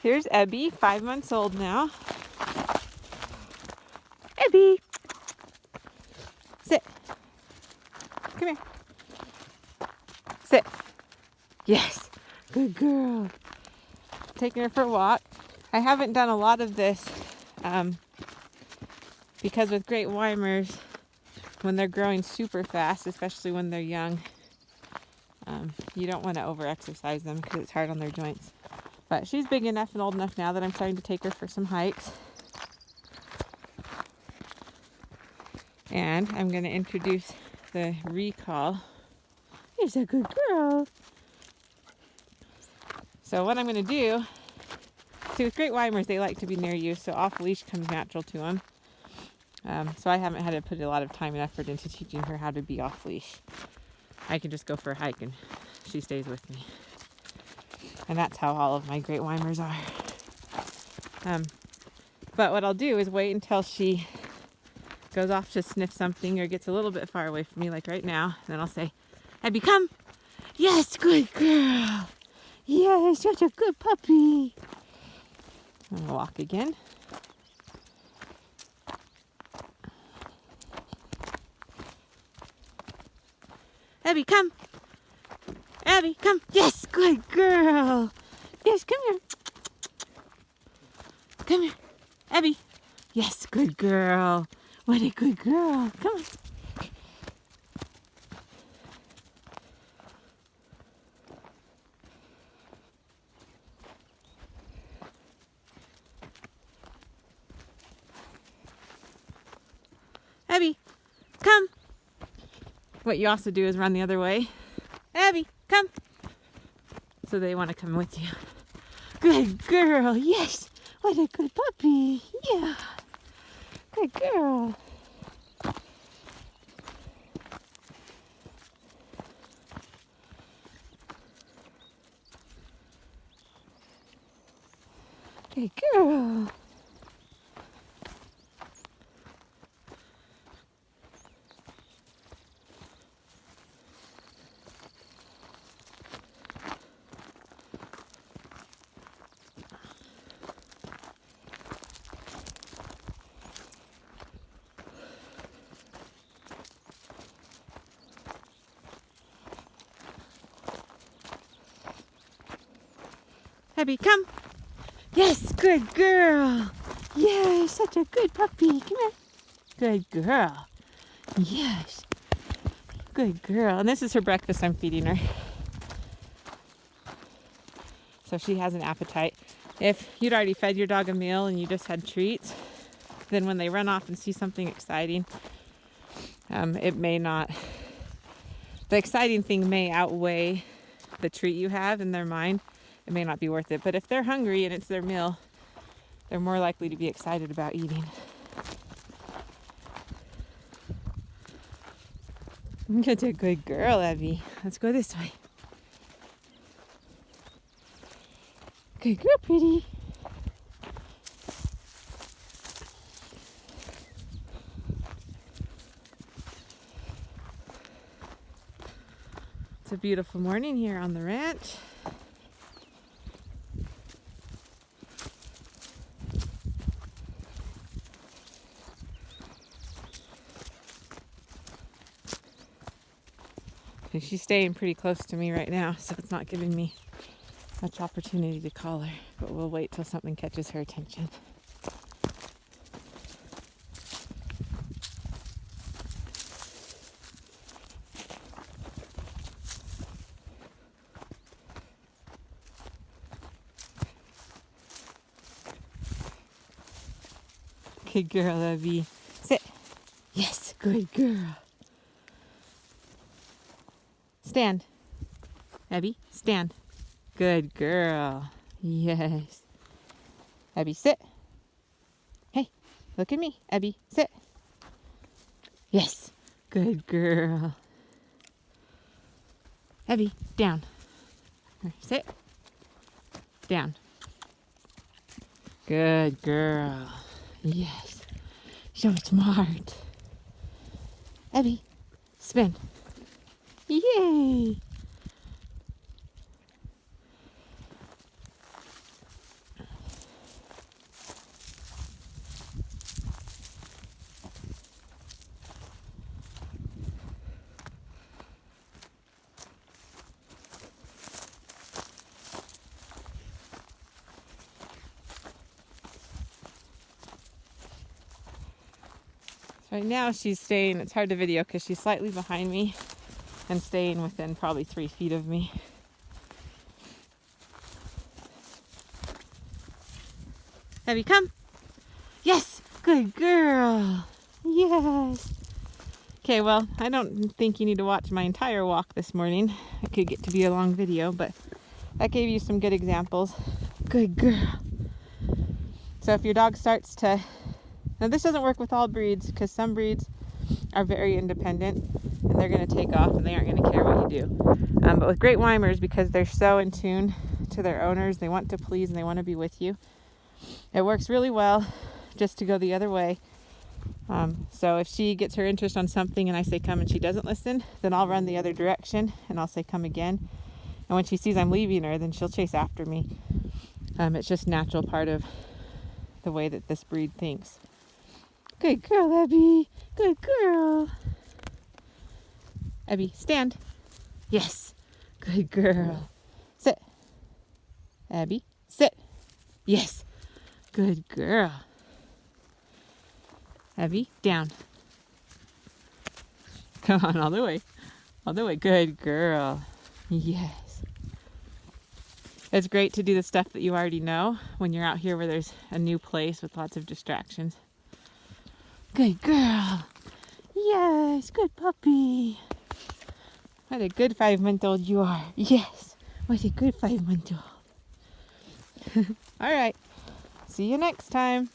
Here's Ebby, 5 months old now. Ebby! Sit. Come here. Sit. Yes. Good girl. Taking her for a walk. I haven't done a lot of this because with great Weimers, when they're growing super fast, especially when they're young, you don't want to over-exercise them because it's hard on their joints. But she's big enough and old enough now that I'm starting to take her for some hikes. And I'm going to introduce the recall. Here's a good girl. So what I'm going to do, see with great Weimers, they like to be near you, so off leash comes natural to them. So I haven't had to put a lot of time and effort into teaching her how to be off leash. I can just go for a hike and she stays with me. And that's how all of my great Weimers are. But what I'll do is wait until she goes off to sniff something or gets a little bit far away from me, like right now. And then I'll say, Abby, come. Yes, good girl. Yes, such a good puppy. I'm going to walk again. Abby, come. Abby, come. Yes, good girl. Yes, come here. Come here. Abby. Yes, good girl. What a good girl. Come on. Abby, come. What you also do is run the other way. Abby, come. So they want to come with you. Good girl. Yes. What a good puppy. Yeah. Good girl. Good girl. Abby, come. Yes, good girl. Yes, such a good puppy. Come here. Good girl. Yes. Good girl. And this is her breakfast I'm feeding her. So she has an appetite. If you'd already fed your dog a meal and you just had treats, then when they run off and see something exciting, it may not, the exciting thing may outweigh the treat you have in their mind. It may not be worth it. But if they're hungry and it's their meal, they're more likely to be excited about eating. You're a good girl, Abby. Let's go this way. Good girl, pretty. It's a beautiful morning here on the ranch. She's staying pretty close to me right now, so it's not giving me much opportunity to call her, but we'll wait till something catches her attention. Good girl, Abby. Sit. Yes, good girl. Stand. Abby, stand. Good girl. Yes. Abby, sit. Hey, look at me. Abby, sit. Yes. Good girl. Abby, down. Sit. Down. Good girl. Yes. So smart. Abby, spin. Yay! Right now she's staying, it's hard to video because she's slightly behind me and staying within probably 3 feet of me. Abby, come. Yes, good girl. Yes. Okay, well, I don't think you need to watch my entire walk this morning. It could get to be a long video, but that gave you some good examples. Good girl. So if your dog starts to, now this doesn't work with all breeds because some breeds are very independent and they're going to take off and they aren't going to care what you do. But with Great Weimers, because they're so in tune to their owners, they want to please and they want to be with you. It works really well just to go the other way. So if she gets her interest on something and I say come and she doesn't listen, then I'll run the other direction and I'll say come again. And when she sees I'm leaving her, then she'll chase after me. It's just natural part of the way that this breed thinks. Good girl, Abby. Good girl. Abby, stand. Yes. Good girl. Sit. Abby, sit. Yes. Good girl. Abby, down. Come on, all the way. All the way. Good girl. Yes. It's great to do the stuff that you already know when you're out here where there's a new place with lots of distractions. Good girl. Yes, good puppy. What a good 5-month-old you are. Yes, what a good 5-month-old. All right. See you next time.